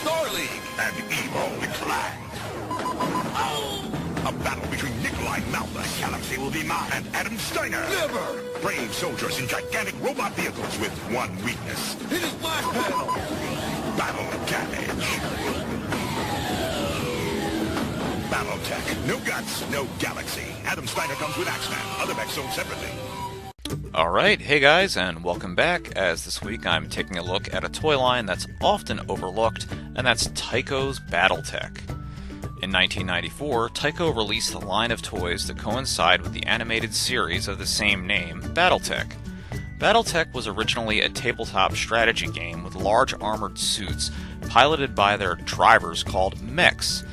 Star League and evil decline. A battle between Nikolai Malta Galaxy will be mine and Adam Steiner. Never! Brave soldiers in gigantic robot vehicles with one weakness. Hit his blast panel! Battle damage. Battletech. No guts, no galaxy. Adam Steiner comes with Axeman. Other mechs sold separately. Alright, hey guys, and welcome back, as this week I'm taking a look at a toy line that's often overlooked, and that's Tyco's Battletech. In 1994, Tyco released a line of toys that coincide with the animated series of the same name, Battletech. Battletech was originally a tabletop strategy game with large armored suits piloted by their drivers called mechs.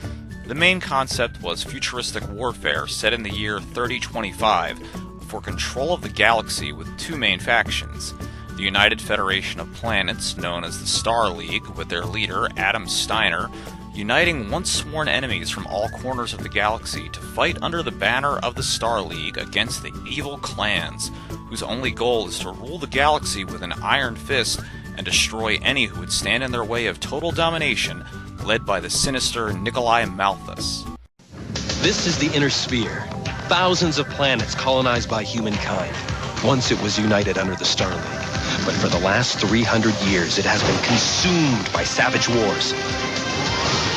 The main concept was futuristic warfare set in the year 3025 for control of the galaxy with two main factions. The United Federation of Planets, known as the Star League, with their leader, Adam Steiner, uniting once sworn enemies from all corners of the galaxy to fight under the banner of the Star League against the evil clans, whose only goal is to rule the galaxy with an iron fist and destroy any who would stand in their way of total domination, led by the sinister Nikolai Malthus. This is the Inner Sphere. Thousands of planets colonized by humankind. Once it was united under the Star League, but for the last 300 years it has been consumed by savage wars.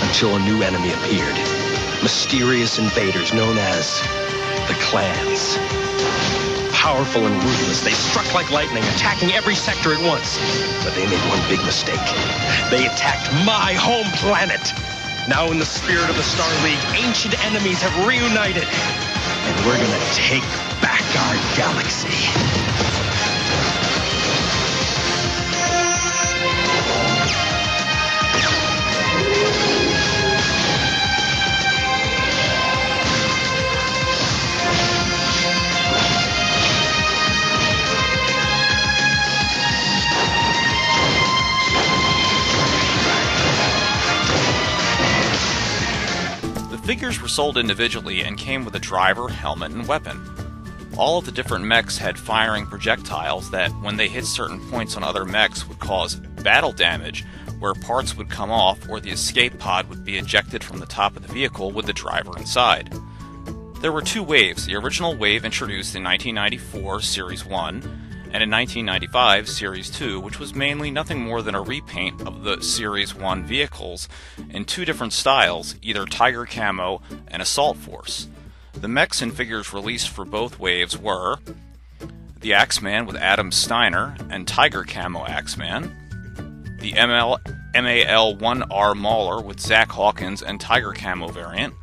Until a new enemy appeared. Mysterious invaders known as the clans. Powerful and ruthless, they struck like lightning, attacking every sector at once. But they made one big mistake. They attacked my home planet. Now in the spirit of the Star League, ancient enemies have reunited. And we're gonna take back our galaxy. The figures were sold individually and came with a driver, helmet, and weapon. All of the different mechs had firing projectiles that, when they hit certain points on other mechs, would cause battle damage, where parts would come off or the escape pod would be ejected from the top of the vehicle with the driver inside. There were two waves, the original wave introduced in 1994, Series 1, and in 1995, Series 2, which was mainly nothing more than a repaint of the Series 1 vehicles in two different styles, either Tiger Camo and Assault Force. The mechs and figures released for both waves were the Axeman with Adam Steiner and Tiger Camo Axeman, the MAL-1R Mauler with Zach Hawkins and Tiger Camo variant,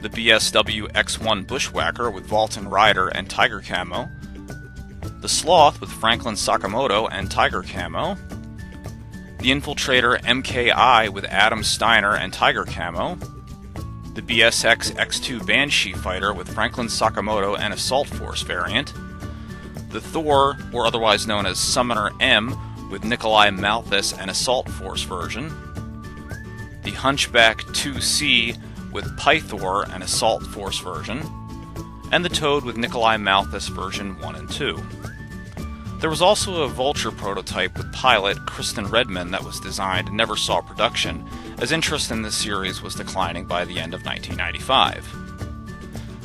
the BSW X1 Bushwhacker with Vulcan Rider and Tiger Camo, the Sloth with Franklin Sakamoto and Tiger Camo, the Infiltrator MKI with Adam Steiner and Tiger Camo, the BSX X2 Banshee Fighter with Franklin Sakamoto and Assault Force variant, the Thor, or otherwise known as Summoner M, with Nikolai Malthus and Assault Force version, the Hunchback 2C with Pythor and Assault Force version, and the Toad with Nikolai Malthus version 1 and 2. There was also a Vulture prototype with pilot Kristen Redman that was designed and never saw production, as interest in this series was declining by the end of 1995.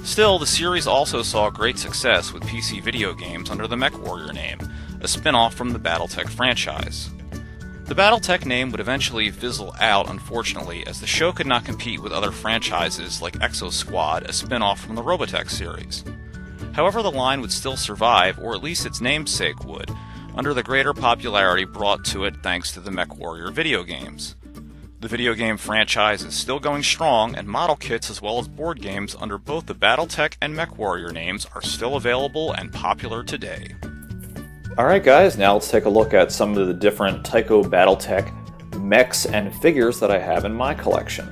Still, the series also saw great success with PC video games under the Mechwarrior name, a spin-off from the Battletech franchise. The Battletech name would eventually fizzle out, unfortunately, as the show could not compete with other franchises like Exo Squad, a spin-off from the Robotech series. However, the line would still survive, or at least its namesake would, under the greater popularity brought to it thanks to the Mechwarrior video games. The video game franchise is still going strong, and model kits as well as board games under both the Battletech and Mechwarrior names are still available and popular today. Alright guys, now let's take a look at some of the different Tyco Battletech mechs and figures that I have in my collection.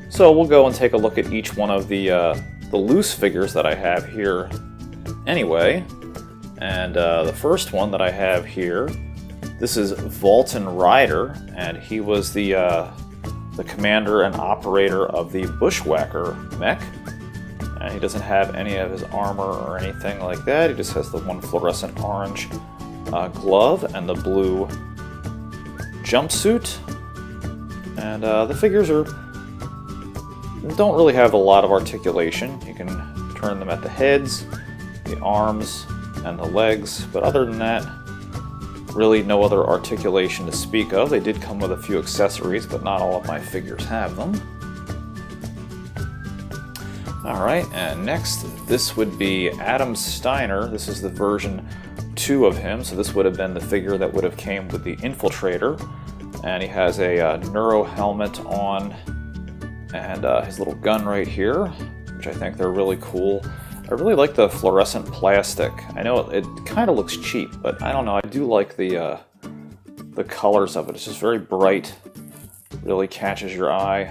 So we'll go and take a look at each one of the loose figures that I have here anyway. And the first one that I have here, this is Vulcan Rider, and he was the commander and operator of the Bushwhacker mech. And he doesn't have any of his armor or anything like that. He just has the one fluorescent orange glove and the blue jumpsuit. And the figures don't really have a lot of articulation. You can turn them at the heads, the arms, and the legs, but other than that, really no other articulation to speak of. They did come with a few accessories, but not all of my figures have them. Alright, and next, this would be Adam Steiner. This is the version 2 of him, so this would have been the figure that would have came with the Infiltrator. And he has a Neuro helmet on, and his little gun right here, which I think they're really cool. I really like the fluorescent plastic. I know it kind of looks cheap, but I don't know. I do like the colors of it. It's just very bright, really catches your eye.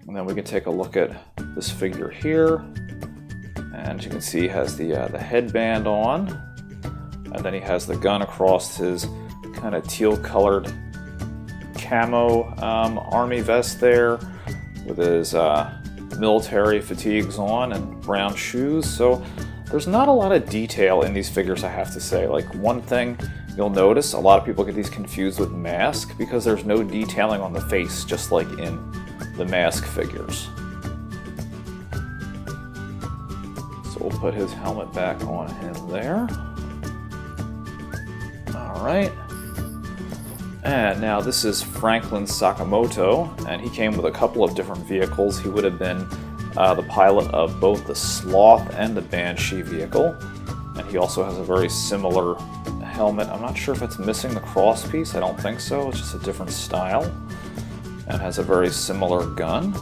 And then we can take a look at this figure here, and as you can see, he has the headband on, and then he has the gun across his kind of teal-colored camo army vest there, with his military fatigues on and brown shoes. So there's not a lot of detail in these figures, I have to say. Like, one thing you'll notice, a lot of people get these confused with Mask because there's no detailing on the face, just like in the Mask figures. So we'll put his helmet back on him there. Alright. And now this is Franklin Sakamoto, and he came with a couple of different vehicles. He would have been the pilot of both the Sloth and the Banshee vehicle. And he also has a very similar helmet. I'm not sure if it's missing the crosspiece. I don't think so. It's just a different style. And has a very similar gun.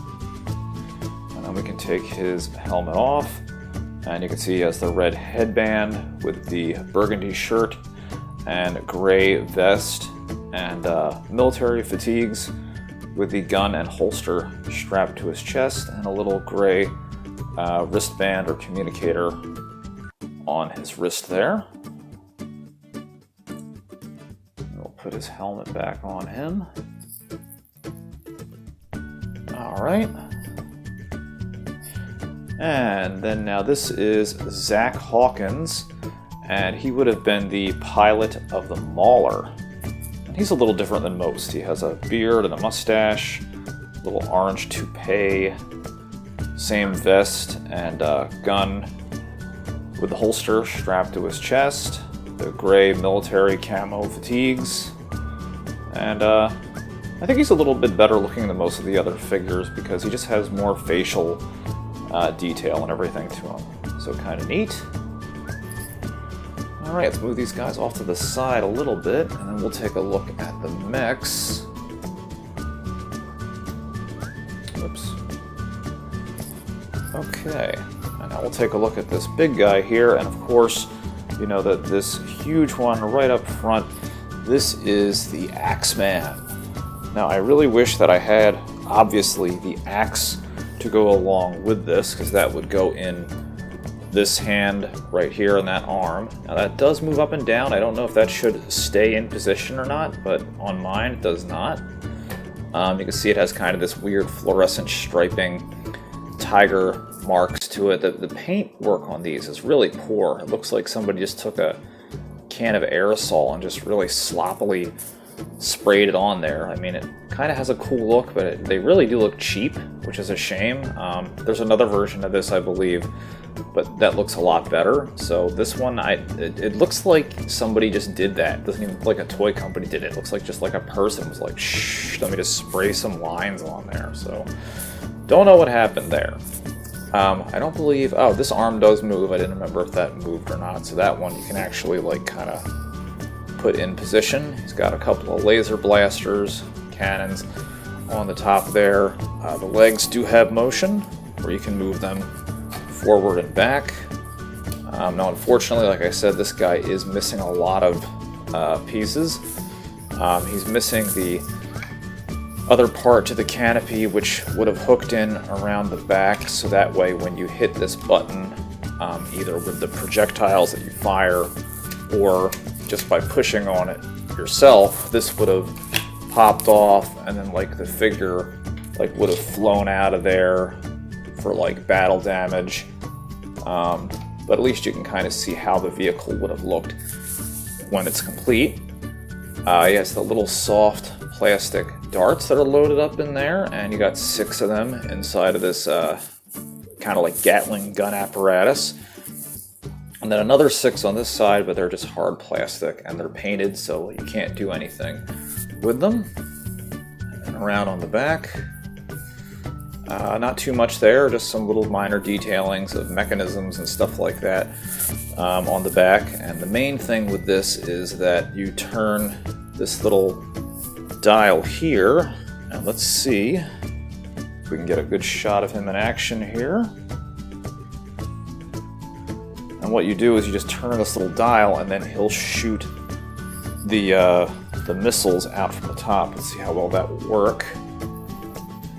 And then we can take his helmet off. And you can see he has the red headband with the burgundy shirt and gray vest and military fatigues with the gun and holster strapped to his chest, and a little gray wristband or communicator on his wrist there. We'll put his helmet back on him. Alright. And then now this is Zach Hawkins, and he would have been the pilot of the Mauler. And he's a little different than most. He has a beard and a mustache, little orange toupee, same vest and gun with the holster strapped to his chest, the gray military camo fatigues, and I think he's a little bit better looking than most of the other figures because he just has more facial detail and everything to him. So kind of neat. Alright, let's move these guys off to the side a little bit, and then we'll take a look at the mechs. Oops. Okay, and now we'll take a look at this big guy here, and of course, you know that this huge one right up front, this is the Axeman. Now, I really wish that I had, obviously, the axe to go along with this, because that would go in this hand right here and that arm. Now that does move up and down. I don't know if that should stay in position or not, but on mine it does not. You can see it has kind of this weird fluorescent striping tiger marks to it. The paint work on these is really poor. It looks like somebody just took a can of aerosol and just really sloppily sprayed it on there. I mean, it kind of has a cool look, but they really do look cheap, which is a shame. There's another version of this, I believe, but that looks a lot better. So this one, it looks like somebody just did that. It doesn't even look like a toy company did it. It looks like just like a person was like, shh, let me just spray some lines on there. So don't know what happened there. I don't believe, oh, this arm does move. I didn't remember if that moved or not. So that one you can actually like kind of put in position. He's got a couple of laser blasters, cannons on the top there. The legs do have motion, where you can move them forward and back. Now, unfortunately, like I said, this guy is missing a lot of pieces. He's missing the other part to the canopy, which would have hooked in around the back, so that way when you hit this button, either with the projectiles that you fire or just by pushing on it yourself, this would have popped off, and then like the figure like would have flown out of there for like battle damage. But at least you can kind of see how the vehicle would have looked when it's complete. Yes, the little soft plastic darts that are loaded up in there, and you got 6 of them inside of this kind of like Gatling gun apparatus. And then another 6 on this side, but they're just hard plastic, and they're painted, so you can't do anything with them. And around on the back, not too much there, just some little minor detailings of mechanisms and stuff like that on the back. And the main thing with this is that you turn this little dial here, and let's see if we can get a good shot of him in action here. And what you do is you just turn this little dial, and then he'll shoot the missiles out from the top. Let's see how well that will work.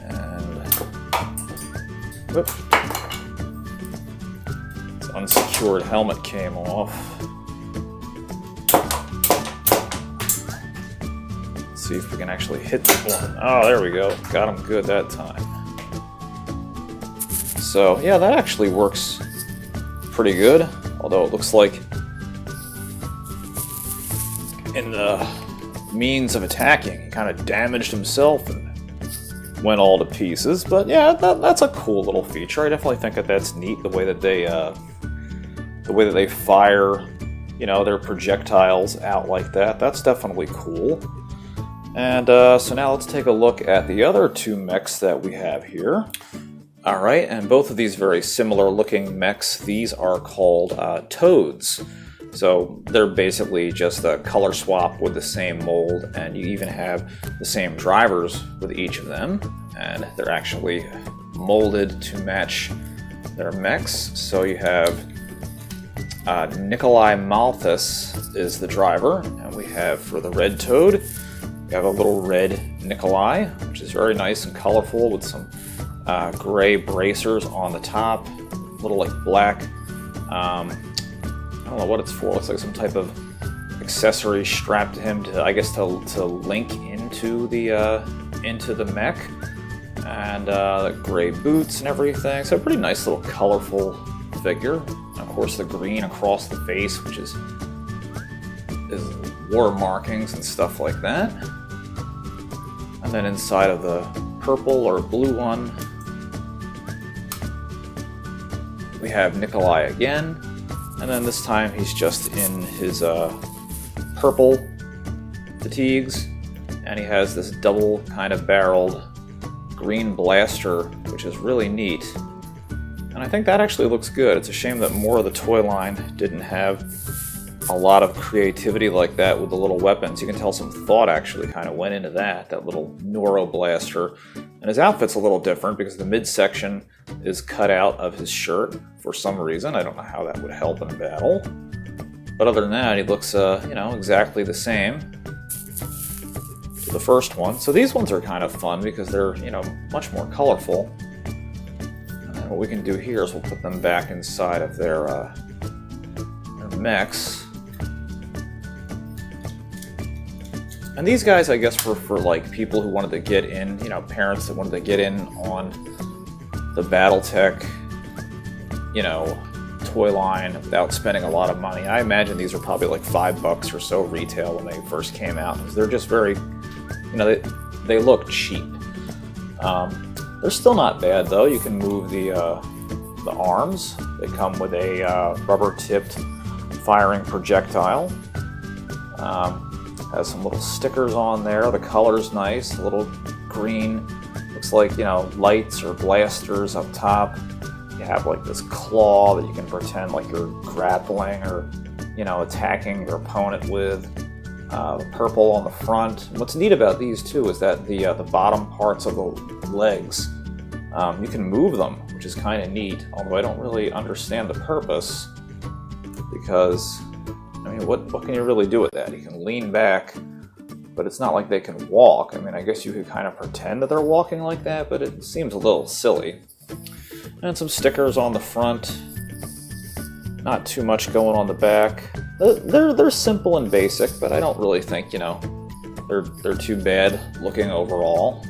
And whoop, this unsecured helmet came off. Let's see if we can actually hit the one. Oh, there we go. Got him good that time. So yeah, that actually works pretty good, although it looks like in the means of attacking he kind of damaged himself and went all to pieces. But yeah, that's a cool little feature. I definitely think that that's neat, the way that they fire, you know, their projectiles out like that. That's definitely cool. And so now let's take a look at the other 2 mechs that we have here. Alright, and both of these very similar looking mechs, these are called Toads. So they're basically just a color swap with the same mold, and you even have the same drivers with each of them, and they're actually molded to match their mechs. So you have Nikolai Malthus is the driver, and we have for the red Toad, we have a little red Nikolai, which is very nice and colorful with some gray bracers on the top, a little like black, I don't know what it's for. Looks like some type of accessory strapped to him to, I guess, to link into the mech, and the gray boots and everything. So a pretty nice little colorful figure. And of course, the green across the face, which is war markings and stuff like that. And then inside of the purple or blue one, we have Nikolai again, and then this time he's just in his purple fatigues, and he has this double kind of barreled green blaster, which is really neat. And I think that actually looks good. It's a shame that more of the toy line didn't have a lot of creativity like that with the little weapons. You can tell some thought actually kind of went into that little Neuro blaster. And his outfit's a little different because the midsection is cut out of his shirt for some reason. I don't know how that would help in battle. But other than that, he looks, you know, exactly the same to the first one. So these ones are kind of fun because they're, you know, much more colorful. And then what we can do here is we'll put them back inside of their mechs. And these guys, I guess, were for like people who wanted to get in, you know, parents that wanted to get in on the Battletech, you know, toy line without spending a lot of money. I imagine these are probably like $5 or so retail when they first came out, because they're just very, you know, they look cheap. They're still not bad though. You can move the arms. They come with a rubber-tipped firing projectile. Has some little stickers on there. The color's nice. A little green. Looks like, you know, lights or blasters up top. You have like this claw that you can pretend like you're grappling or, you know, attacking your opponent with. The purple on the front. And what's neat about these too is that the bottom parts of the legs, you can move them, which is kind of neat. Although I don't really understand the purpose, because I mean, what can you really do with that? You can lean back, but it's not like they can walk. I mean, I guess you could kind of pretend that they're walking like that, but it seems a little silly. And some stickers on the front. Not too much going on the back. They're simple and basic, but I don't really think, you know, they're too bad looking overall.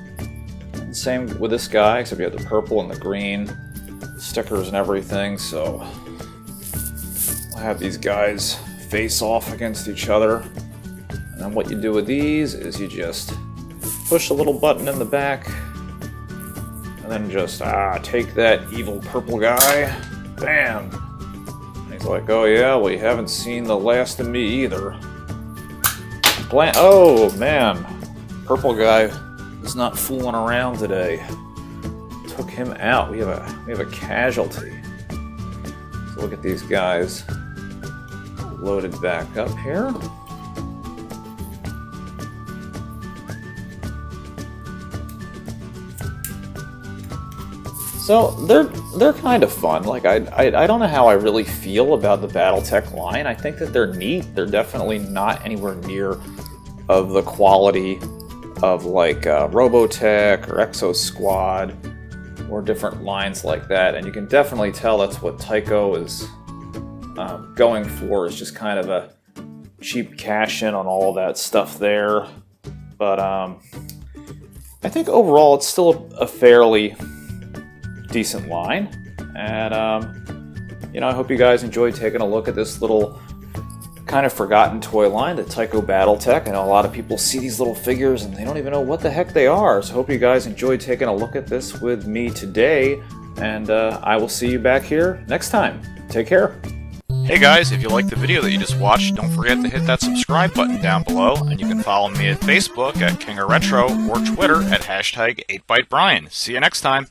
And same with this guy, except you have the purple and the green stickers and everything, so I'll have these guys face off against each other. And And what you do with these is you just push a little button in the back, and then just take that evil purple guy. Bam! And he's like, oh yeah, well you haven't seen the last of me either. Oh man, purple guy is not fooling around today. Took him out. We have a casualty. So look at these guys loaded back up here. So they're kind of fun. Like I don't know how I really feel about the Battletech line. I think that they're neat. They're definitely not anywhere near of the quality of like Robotech or Exo Squad or different lines like that. And you can definitely tell that's what Tyco is going for, is just kind of a cheap cash in on all that stuff there. But I think overall it's still a fairly decent line, and I hope you guys enjoyed taking a look at this little kind of forgotten toy line, the Tyco Battletech. I know a lot of people see these little figures and they don't even know what the heck they are, so I hope you guys enjoyed taking a look at this with me today, and I will see you back here next time. Take care. Hey guys, if you liked the video that you just watched, don't forget to hit that subscribe button down below, and you can follow me at Facebook at King of Retro or Twitter at #8ByteBrian. See you next time.